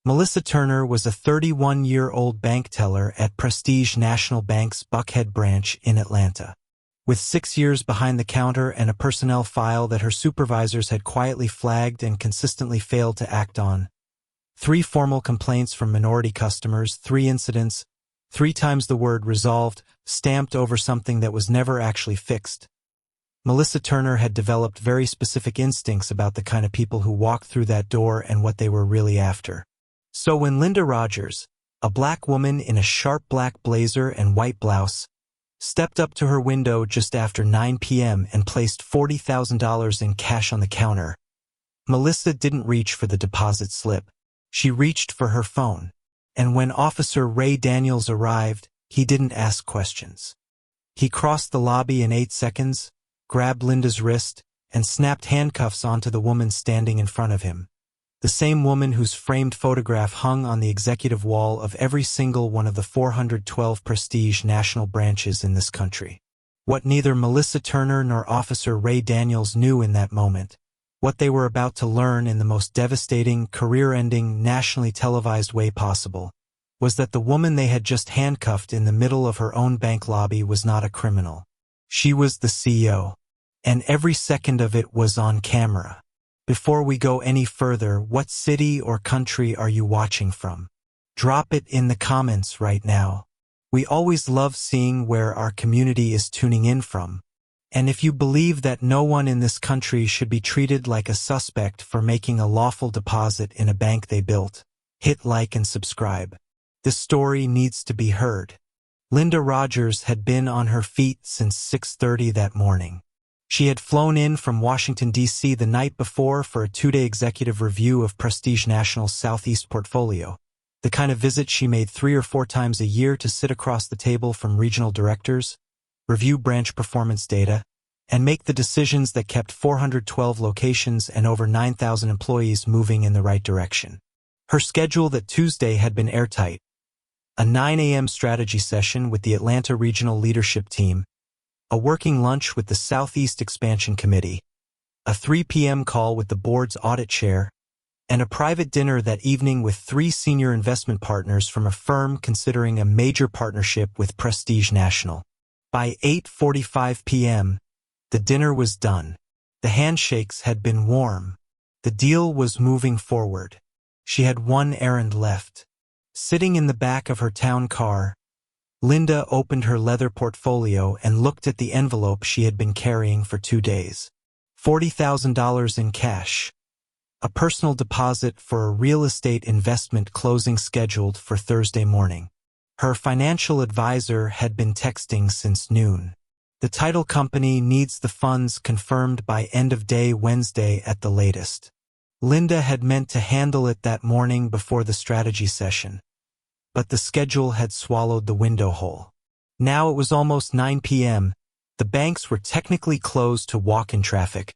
Melissa Turner was a 31-year-old bank teller at Prestige National Bank's Buckhead branch in Atlanta. With 6 years behind the counter and a personnel file that her supervisors had quietly flagged and consistently failed to act on, 3 formal complaints from minority customers, 3 incidents, 3 times the word resolved, stamped over something that was never actually fixed. Melissa Turner had developed very specific instincts about the kind of people who walked through that door and what they were really after. So when Linda Rogers, a black woman in a sharp black blazer and white blouse, stepped up to her window just after 9 p.m. and placed $40,000 in cash on the counter, Melissa didn't reach for the deposit slip. She reached for her phone. And when Officer Ray Daniels arrived, he didn't ask questions. He crossed the lobby in 8 seconds, grabbed Linda's wrist, and snapped handcuffs onto the woman standing in front of him. The same woman whose framed photograph hung on the executive wall of every single one of the 412 Prestige national branches in this country. What neither Melissa Turner nor Officer Ray Daniels knew in that moment, what they were about to learn in the most devastating, career-ending, nationally televised way possible, was that the woman they had just handcuffed in the middle of her own bank lobby was not a criminal. She was the CEO, and every second of it was on camera. Before we go any further, what city or country are you watching from? Drop it in the comments right now. We always love seeing where our community is tuning in from. And if you believe that no one in this country should be treated like a suspect for making a lawful deposit in a bank they built, hit like and subscribe. This story needs to be heard. Linda Rogers had been on her feet since 6:30 that morning. She had flown in from Washington, D.C. the night before for a 2-day executive review of Prestige National's Southeast portfolio, the kind of visit she made 3 or 4 times a year to sit across the table from regional directors, review branch performance data, and make the decisions that kept 412 locations and over 9,000 employees moving in the right direction. Her schedule that Tuesday had been airtight: a 9 a.m. strategy session with the Atlanta Regional Leadership Team, a working lunch with the Southeast Expansion Committee, a 3 p.m. call with the board's audit chair, and a private dinner that evening with 3 senior investment partners from a firm considering a major partnership with Prestige National. By 8:45 p.m., the dinner was done. The handshakes had been warm. The deal was moving forward. She had one errand left. Sitting in the back of her town car, Linda opened her leather portfolio and looked at the envelope she had been carrying for 2 days. $40,000 in cash. A personal deposit for a real estate investment closing scheduled for Thursday morning. Her financial advisor had been texting since noon. The title company needs the funds confirmed by end of day Wednesday at the latest. Linda had meant to handle it that morning before the strategy session, but the schedule had swallowed the window whole. Now it was almost 9 p.m. The banks were technically closed to walk-in traffic,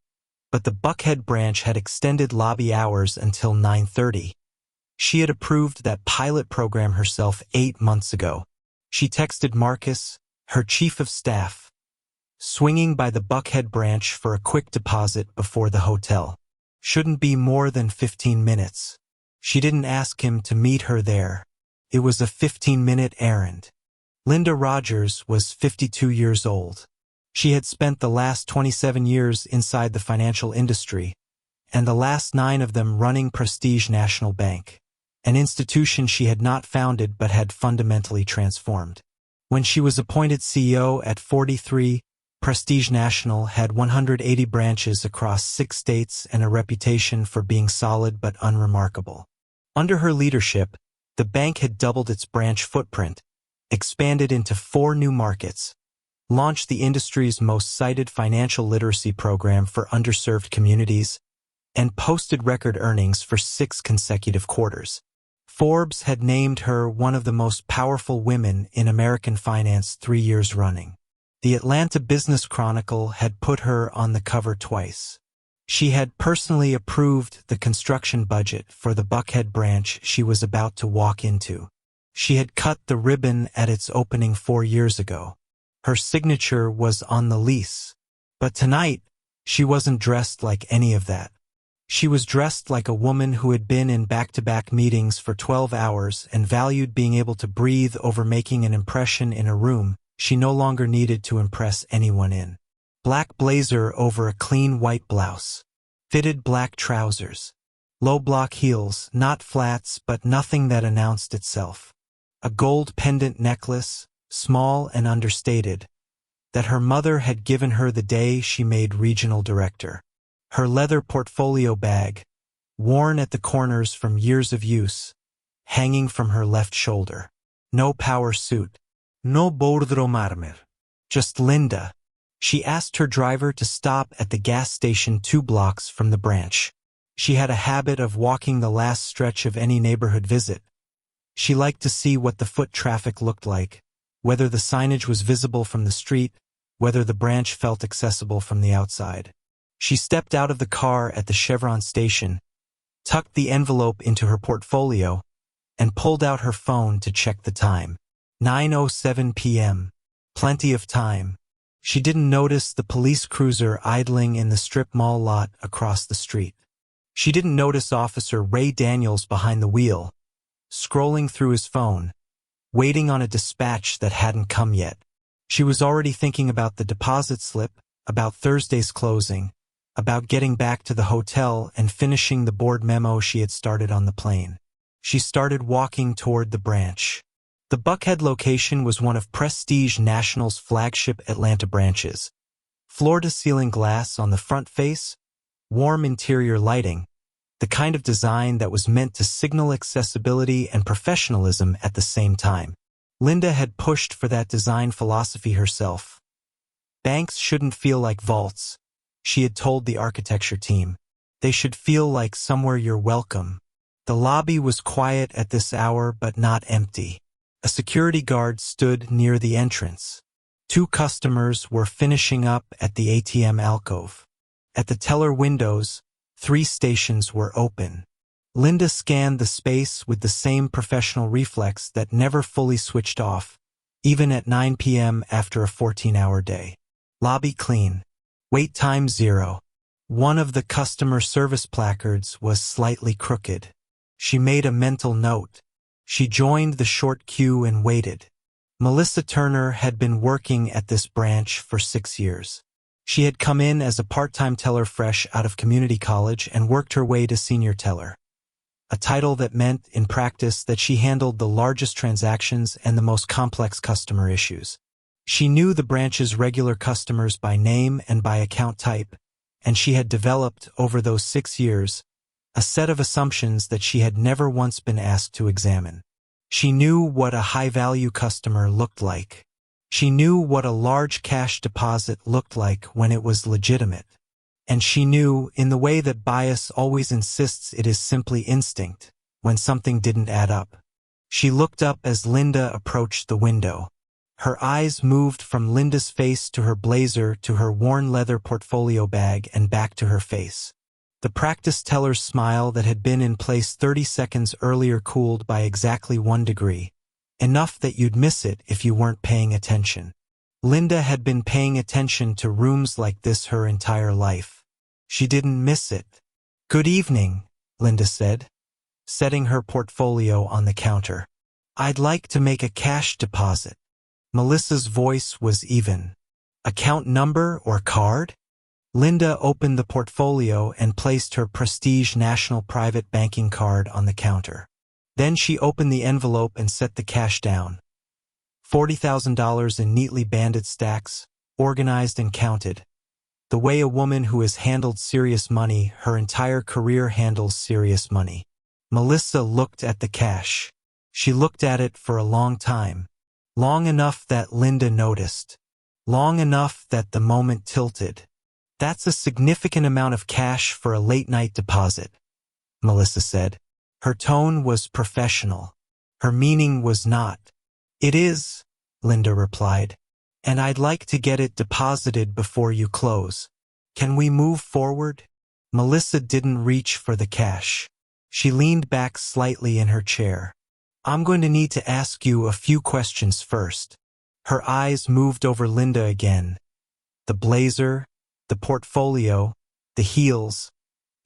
but the Buckhead branch had extended lobby hours until 9:30. She had approved that pilot program herself 8 months ago. She texted Marcus, her chief of staff, swinging by the Buckhead branch for a quick deposit before the hotel. Shouldn't be more than 15 minutes. She didn't ask him to meet her there. It was a 15-minute errand. Linda Rogers was 52 years old. She had spent the last 27 years inside the financial industry, and the last 9 of them running Prestige National Bank, an institution she had not founded but had fundamentally transformed. When she was appointed CEO at 43, Prestige National had 180 branches across 6 states and a reputation for being solid but unremarkable. Under her leadership, the bank had doubled its branch footprint, expanded into 4 new markets, launched the industry's most cited financial literacy program for underserved communities, and posted record earnings for 6 consecutive quarters. Forbes had named her one of the most powerful women in American finance 3 years running. The Atlanta Business Chronicle had put her on the cover twice. She had personally approved the construction budget for the Buckhead branch she was about to walk into. She had cut the ribbon at its opening 4 years ago. Her signature was on the lease. But tonight, she wasn't dressed like any of that. She was dressed like a woman who had been in back-to-back meetings for 12 hours and valued being able to breathe over making an impression in a room she no longer needed to impress anyone in. Black blazer over a clean white blouse. Fitted black trousers. Low block heels, not flats but nothing that announced itself. A gold pendant necklace, small and understated, that her mother had given her the day she made regional director. Her leather portfolio bag, worn at the corners from years of use, hanging from her left shoulder. No power suit. No bordro marmer. Just Linda. She asked her driver to stop at the gas station 2 blocks from the branch. She had a habit of walking the last stretch of any neighborhood visit. She liked to see what the foot traffic looked like, whether the signage was visible from the street, whether the branch felt accessible from the outside. She stepped out of the car at the Chevron station, tucked the envelope into her portfolio, and pulled out her phone to check the time. 9:07 p.m. Plenty of time. She didn't notice the police cruiser idling in the strip mall lot across the street. She didn't notice Officer Ray Daniels behind the wheel, scrolling through his phone, waiting on a dispatch that hadn't come yet. She was already thinking about the deposit slip, about Thursday's closing, about getting back to the hotel and finishing the board memo she had started on the plane. She started walking toward the branch. The Buckhead location was one of Prestige National's flagship Atlanta branches. Floor-to-ceiling glass on the front face, warm interior lighting, the kind of design that was meant to signal accessibility and professionalism at the same time. Linda had pushed for that design philosophy herself. Banks shouldn't feel like vaults, she had told the architecture team. They should feel like somewhere you're welcome. The lobby was quiet at this hour but not empty. A security guard stood near the entrance. 2 customers were finishing up at the ATM alcove. At the teller windows, 3 stations were open. Linda scanned the space with the same professional reflex that never fully switched off, even at 9 p.m. after a 14-hour day. Lobby clean. Wait time 0. One of the customer service placards was slightly crooked. She made a mental note. She joined the short queue and waited. Melissa Turner had been working at this branch for 6 years. She had come in as a part-time teller fresh out of community college and worked her way to senior teller. A title that meant, in practice, that she handled the largest transactions and the most complex customer issues. She knew the branch's regular customers by name and by account type, and she had developed, over those 6 years, a set of assumptions that she had never once been asked to examine. She knew what a high-value customer looked like. She knew what a large cash deposit looked like when it was legitimate. And she knew, in the way that bias always insists it is simply instinct, when something didn't add up. She looked up as Linda approached the window. Her eyes moved from Linda's face to her blazer to her worn leather portfolio bag and back to her face. The practice teller's smile that had been in place 30 seconds earlier cooled by exactly 1 degree, enough that you'd miss it if you weren't paying attention. Linda had been paying attention to rooms like this her entire life. She didn't miss it. "Good evening," Linda said, setting her portfolio on the counter. "I'd like to make a cash deposit." Melissa's voice was even. "Account number or card?" Linda opened the portfolio and placed her Prestige National Private Banking card on the counter. Then she opened the envelope and set the cash down. $40,000 in neatly banded stacks, organized and counted. The way a woman who has handled serious money her entire career handles serious money. Melissa looked at the cash. She looked at it for a long time. Long enough that Linda noticed. Long enough that the moment tilted. "That's a significant amount of cash for a late-night deposit," Melissa said. Her tone was professional. Her meaning was not. "It is," Linda replied, "and I'd like to get it deposited before you close. Can we move forward?" Melissa didn't reach for the cash. She leaned back slightly in her chair. "I'm going to need to ask you a few questions first." Her eyes moved over Linda again. The blazer, the portfolio, the heels,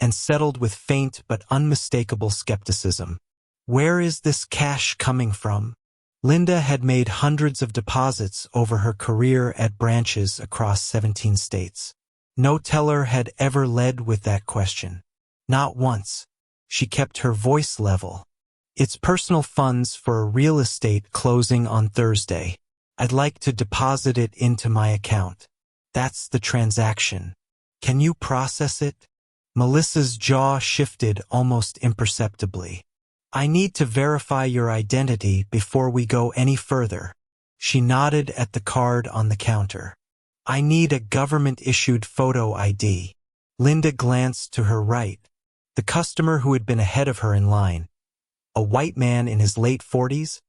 and settled with faint but unmistakable skepticism. Where is this cash coming from? Linda had made hundreds of deposits over her career at branches across 17 states. No teller had ever led with that question. Not once. She kept her voice level. It's personal funds for a real estate closing on Thursday. I'd like to deposit it into my account. That's the transaction. Can you process it? Melissa's jaw shifted almost imperceptibly. I need to verify your identity before we go any further. She nodded at the card on the counter. I need a government-issued photo ID. Linda glanced to her right. The customer who had been ahead of her in line, a white man in his late 40s,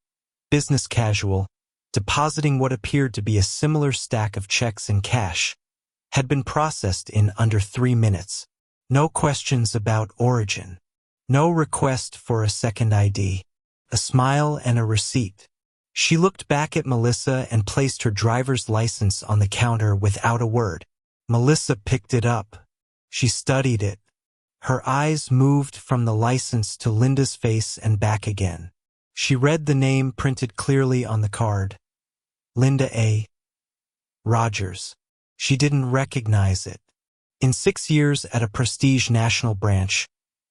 business casual, depositing what appeared to be a similar stack of checks in cash, had been processed in under 3 minutes. No questions about origin. No request for a second ID. A smile and a receipt. She looked back at Melissa and placed her driver's license on the counter without a word. Melissa picked it up. She studied it. Her eyes moved from the license to Linda's face and back again. She read the name printed clearly on the card. Linda A. Rogers. She didn't recognize it. In 6 years at a prestige national branch,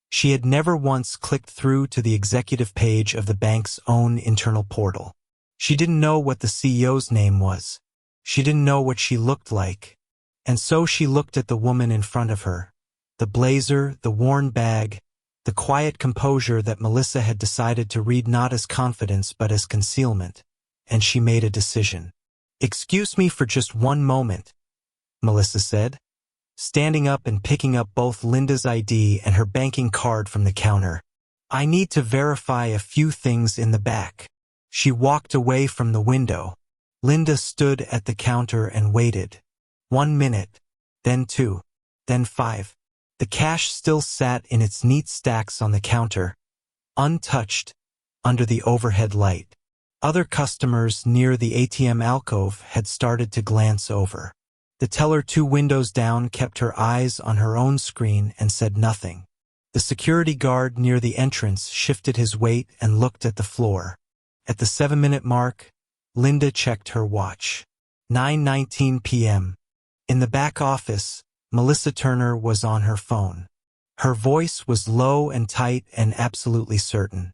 she had never once clicked through to the executive page of the bank's own internal portal. She didn't know what the CEO's name was. She didn't know what she looked like. And so she looked at the woman in front of her. The blazer, the worn bag, the quiet composure that Melissa had decided to read not as confidence but as concealment. And she made a decision. Excuse me for just one moment, Melissa said, standing up and picking up both Linda's ID and her banking card from the counter. I need to verify a few things in the back. She walked away from the window. Linda stood at the counter and waited. 1 minute, then 2, then 5. The cash still sat in its neat stacks on the counter, untouched, under the overhead light. Other customers near the ATM alcove had started to glance over. The teller 2 windows down kept her eyes on her own screen and said nothing. The security guard near the entrance shifted his weight and looked at the floor. At the 7-minute mark, Linda checked her watch. 9:19 p.m. In the back office, Melissa Turner was on her phone. Her voice was low and tight and absolutely certain.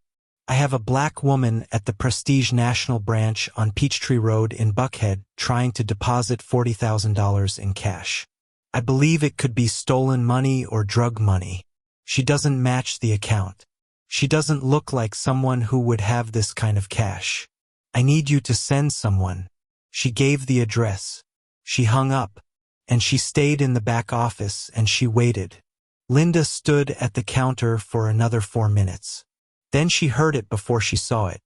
I have a black woman at the Prestige National Branch on Peachtree Road in Buckhead trying to deposit $40,000 in cash. I believe it could be stolen money or drug money. She doesn't match the account. She doesn't look like someone who would have this kind of cash. I need you to send someone. She gave the address. She hung up, and she stayed in the back office and she waited. Linda stood at the counter for another 4 minutes. Then she heard it before she saw it.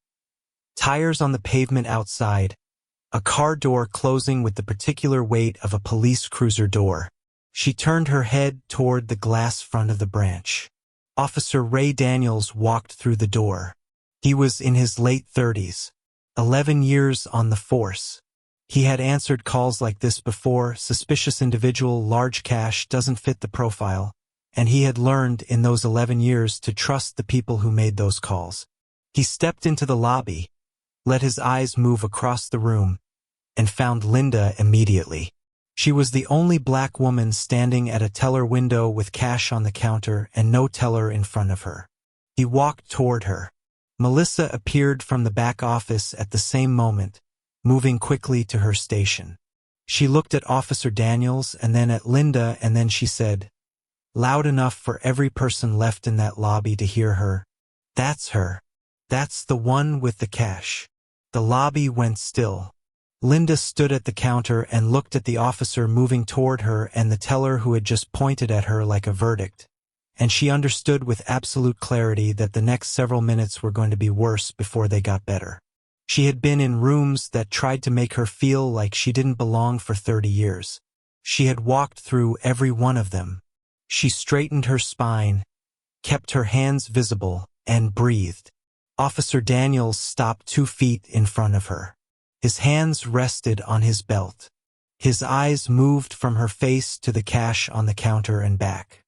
Tires on the pavement outside, a car door closing with the particular weight of a police cruiser door. She turned her head toward the glass front of the branch. Officer Ray Daniels walked through the door. He was in his late 30s, 11 years on the force. He had answered calls like this before. Suspicious individual, large cash, doesn't fit the profile. And he had learned in those 11 years to trust the people who made those calls. He stepped into the lobby, let his eyes move across the room, and found Linda immediately. She was the only black woman standing at a teller window with cash on the counter and no teller in front of her. He walked toward her. Melissa appeared from the back office at the same moment, moving quickly to her station. She looked at Officer Daniels and then at Linda, and then she said, loud enough for every person left in that lobby to hear her, "That's her. That's the one with the cash." The lobby went still. Linda stood at the counter and looked at the officer moving toward her and the teller who had just pointed at her like a verdict. And she understood with absolute clarity that the next several minutes were going to be worse before they got better. She had been in rooms that tried to make her feel like she didn't belong for 30 years. She had walked through every one of them. She straightened her spine, kept her hands visible, and breathed. Officer Daniels stopped 2 feet in front of her. His hands rested on his belt. His eyes moved from her face to the cash on the counter and back.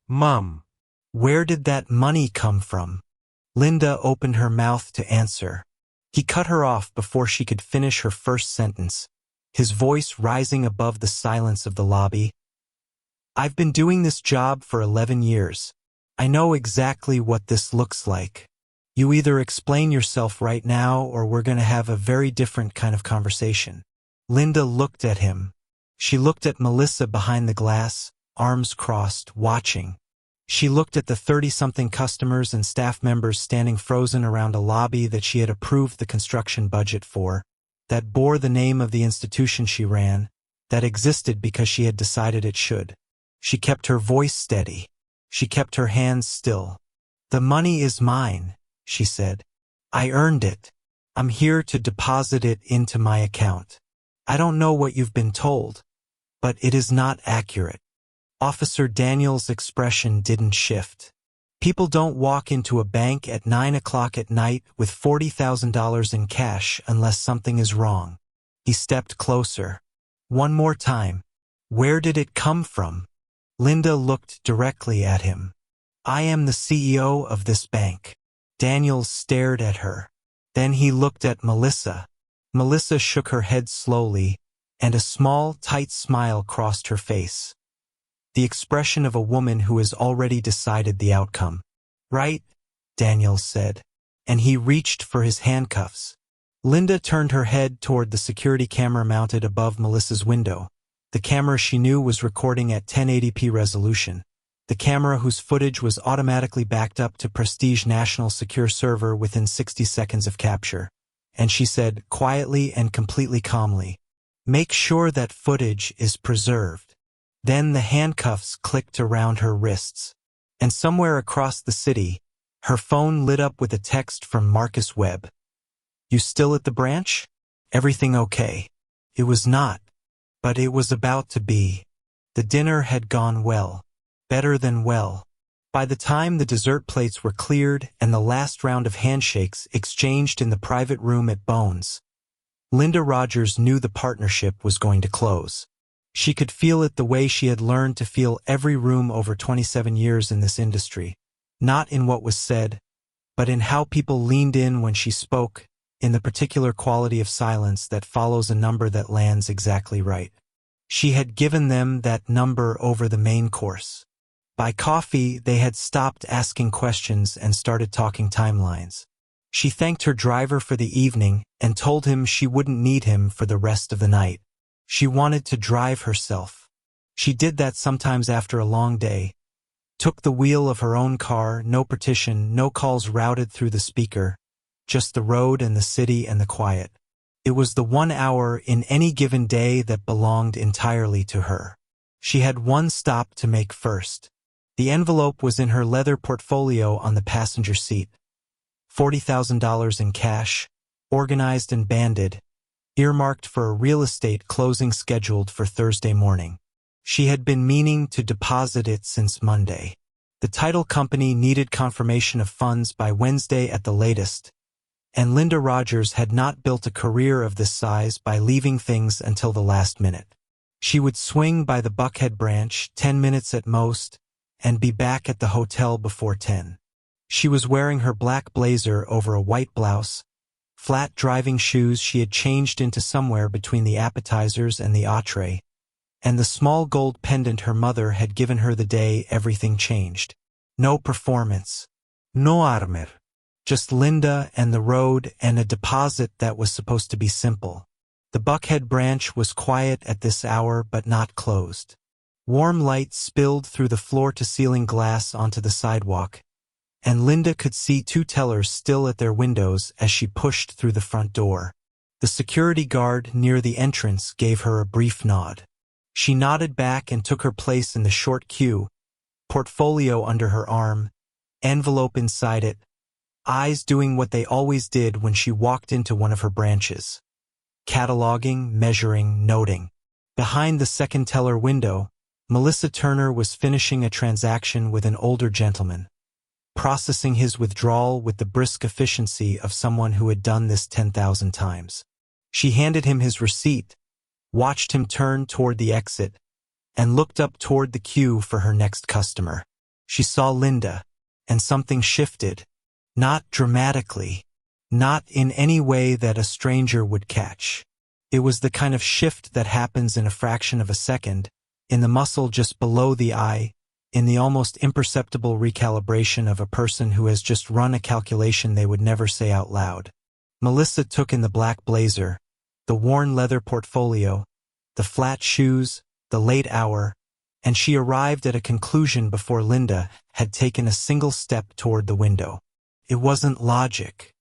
Mom. Where did that money come from? Linda opened her mouth to answer. He cut her off before she could finish her first sentence, his voice rising above the silence of the lobby. I've been doing this job for 11 years. I know exactly what this looks like. You either explain yourself right now or we're going to have a very different kind of conversation. Linda looked at him. She looked at Melissa behind the glass, arms crossed, watching. She looked at the 30-something customers and staff members standing frozen around a lobby that she had approved the construction budget for, that bore the name of the institution she ran, that existed because she had decided it should. She kept her voice steady. She kept her hands still. The money is mine, she said. I earned it. I'm here to deposit it into my account. I don't know what you've been told, but it is not accurate. Officer Daniel's expression didn't shift. People don't walk into a bank at 9 o'clock at night with $40,000 in cash unless something is wrong. He stepped closer. One more time. Where did it come from? Linda looked directly at him. I am the CEO of this bank. Daniel stared at her. Then he looked at Melissa. Melissa shook her head slowly, and a small, tight smile crossed her face. The expression of a woman who has already decided the outcome. Right, Daniel said, and he reached for his handcuffs. Linda turned her head toward the security camera mounted above Melissa's window. The camera she knew was recording at 1080p resolution. The camera whose footage was automatically backed up to Prestige National Secure Server within 60 seconds of capture. And she said, quietly and completely calmly, "Make sure that footage is preserved." Then the handcuffs clicked around her wrists. And somewhere across the city, her phone lit up with a text from Marcus Webb. You still at the branch? Everything okay? It was not. But it was about to be. The dinner had gone well. Better than well. By the time the dessert plates were cleared and the last round of handshakes exchanged in the private room at Bones, Linda Rogers knew the partnership was going to close. She could feel it the way she had learned to feel every room over 27 years in this industry. Not in what was said, but in how people leaned in when she spoke, in the particular quality of silence that follows a number that lands exactly right. She had given them that number over the main course. By coffee, they had stopped asking questions and started talking timelines. She thanked her driver for the evening and told him she wouldn't need him for the rest of the night. She wanted to drive herself. She did that sometimes after a long day. Took the wheel of her own car, no partition, no calls routed through the speaker, just the road and the city and the quiet. It was the 1 hour in any given day that belonged entirely to her. She had one stop to make first. The envelope was in her leather portfolio on the passenger seat. $40,000 in cash, organized and banded, earmarked for a real estate closing scheduled for Thursday morning. She had been meaning to deposit it since Monday. The title company needed confirmation of funds by Wednesday at the latest, and Linda Rogers had not built a career of this size by leaving things until the last minute. She would swing by the Buckhead branch, 10 minutes at most, and be back at the hotel before 10. She was wearing her black blazer over a white blouse, flat driving shoes she had changed into somewhere between the appetizers and the entree, and the small gold pendant her mother had given her the day everything changed. No performance. No armor. Just Linda and the road and a deposit that was supposed to be simple. The Buckhead branch was quiet at this hour but not closed. Warm light spilled through the floor-to-ceiling glass onto the sidewalk, and Linda could see two tellers still at their windows as she pushed through the front door. The security guard near the entrance gave her a brief nod. She nodded back and took her place in the short queue, portfolio under her arm, envelope inside it, eyes doing what they always did when she walked into one of her branches. Cataloging, measuring, noting. Behind the second teller window, Melissa Turner was finishing a transaction with an older gentleman, processing his withdrawal with the brisk efficiency of someone who had done this 10,000 times. She handed him his receipt, watched him turn toward the exit, and looked up toward the queue for her next customer. She saw Linda, and something shifted. Not dramatically. Not in any way that a stranger would catch. It was the kind of shift that happens in a fraction of a second, in the muscle just below the eye, in the almost imperceptible recalibration of a person who has just run a calculation they would never say out loud. Melissa took in the black blazer, the worn leather portfolio, the flat shoes, the late hour, and she arrived at a conclusion before Linda had taken a single step toward the window. It wasn't logic.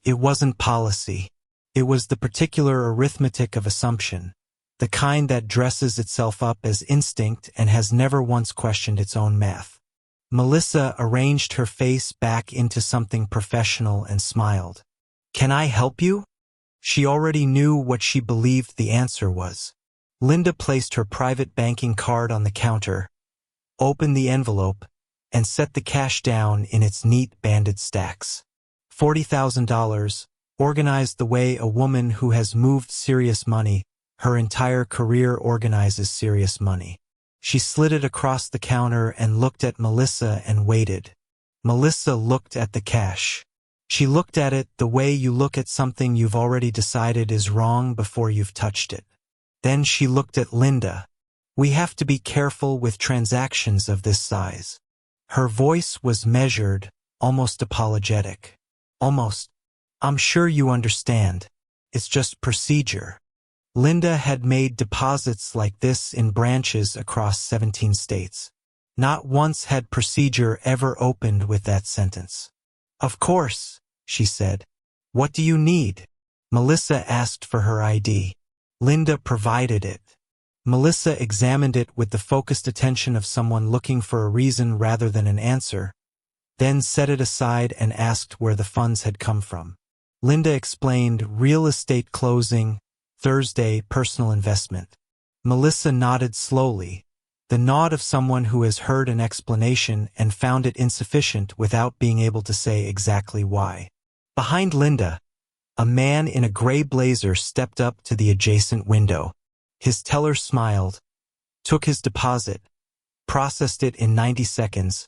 It wasn't policy. It was the particular arithmetic of assumption, the kind that dresses itself up as instinct and has never once questioned its own math. Melissa arranged her face back into something professional and smiled. "Can I help you?" She already knew what she believed the answer was. Linda placed her private banking card on the counter, opened the envelope, and set the cash down in its neat banded stacks. $40,000, organized the way a woman who has moved serious money, her entire career organizes serious money. She slid it across the counter and looked at Melissa and waited. Melissa looked at the cash. She looked at it the way you look at something you've already decided is wrong before you've touched it. Then she looked at Linda. "We have to be careful with transactions of this size." Her voice was measured, almost apologetic. "Almost. I'm sure you understand. It's just procedure." Linda had made deposits like this in branches across 17 states. Not once had procedure ever opened with that sentence. "Of course," she said. "What do you need?" Melissa asked for her ID. Linda provided it. Melissa examined it with the focused attention of someone looking for a reason rather than an answer, then set it aside and asked where the funds had come from. Linda explained real estate closing, Thursday personal investment. Melissa nodded slowly, the nod of someone who has heard an explanation and found it insufficient without being able to say exactly why. Behind Linda, a man in a gray blazer stepped up to the adjacent window. His teller smiled, took his deposit, processed it in 90 seconds,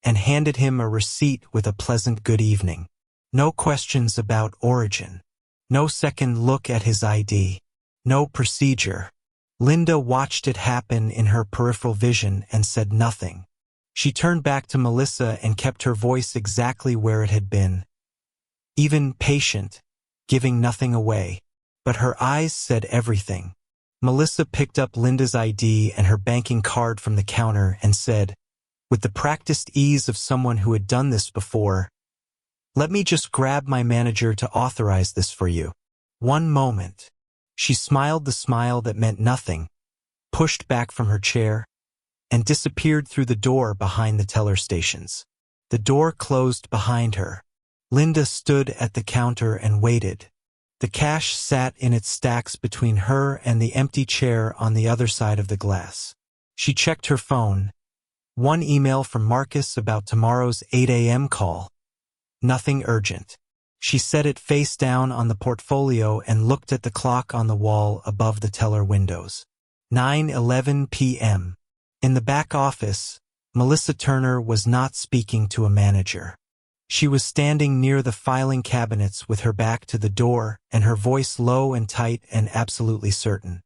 and handed him a receipt with a pleasant good evening. No questions about origin. No second look at his ID. No procedure. Linda watched it happen in her peripheral vision and said nothing. She turned back to Melissa and kept her voice exactly where it had been. Even patient, giving nothing away. But her eyes said everything. Melissa picked up Linda's ID and her banking card from the counter and said, with the practiced ease of someone who had done this before, "Let me just grab my manager to authorize this for you. One moment." She smiled the smile that meant nothing, pushed back from her chair, and disappeared through the door behind the teller stations. The door closed behind her. Linda stood at the counter and waited. The cash sat in its stacks between her and the empty chair on the other side of the glass. She checked her phone. One email from Marcus about tomorrow's 8 a.m. call. Nothing urgent. She set it face down on the portfolio and looked at the clock on the wall above the teller windows. 9:11 p.m. In the back office, Melissa Turner was not speaking to a manager. She was standing near the filing cabinets with her back to the door and her voice low and tight and absolutely certain.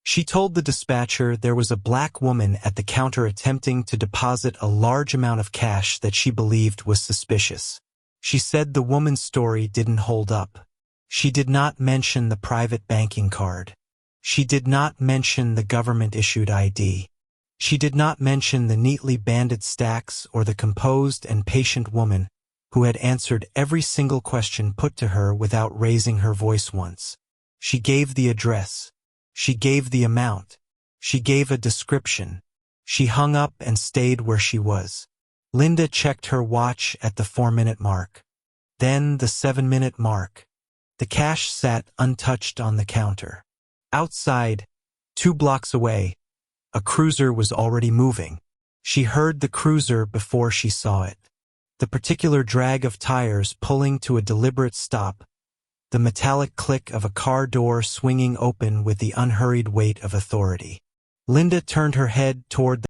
She told the dispatcher there was a black woman at the counter attempting to deposit a large amount of cash that she believed was suspicious. She said the woman's story didn't hold up. She did not mention the private banking card. She did not mention the government-issued ID. She did not mention the neatly banded stacks or the composed and patient woman who had answered every single question put to her without raising her voice once. She gave the address. She gave the amount. She gave a description. She hung up and stayed where she was. Linda checked her watch at the 4-minute mark. Then the 7-minute mark. The cash sat untouched on the counter. Outside, 2 blocks away, a cruiser was already moving. She heard the cruiser before she saw it. The particular drag of tires pulling to a deliberate stop, the metallic click of a car door swinging open with the unhurried weight of authority. Linda turned her head toward the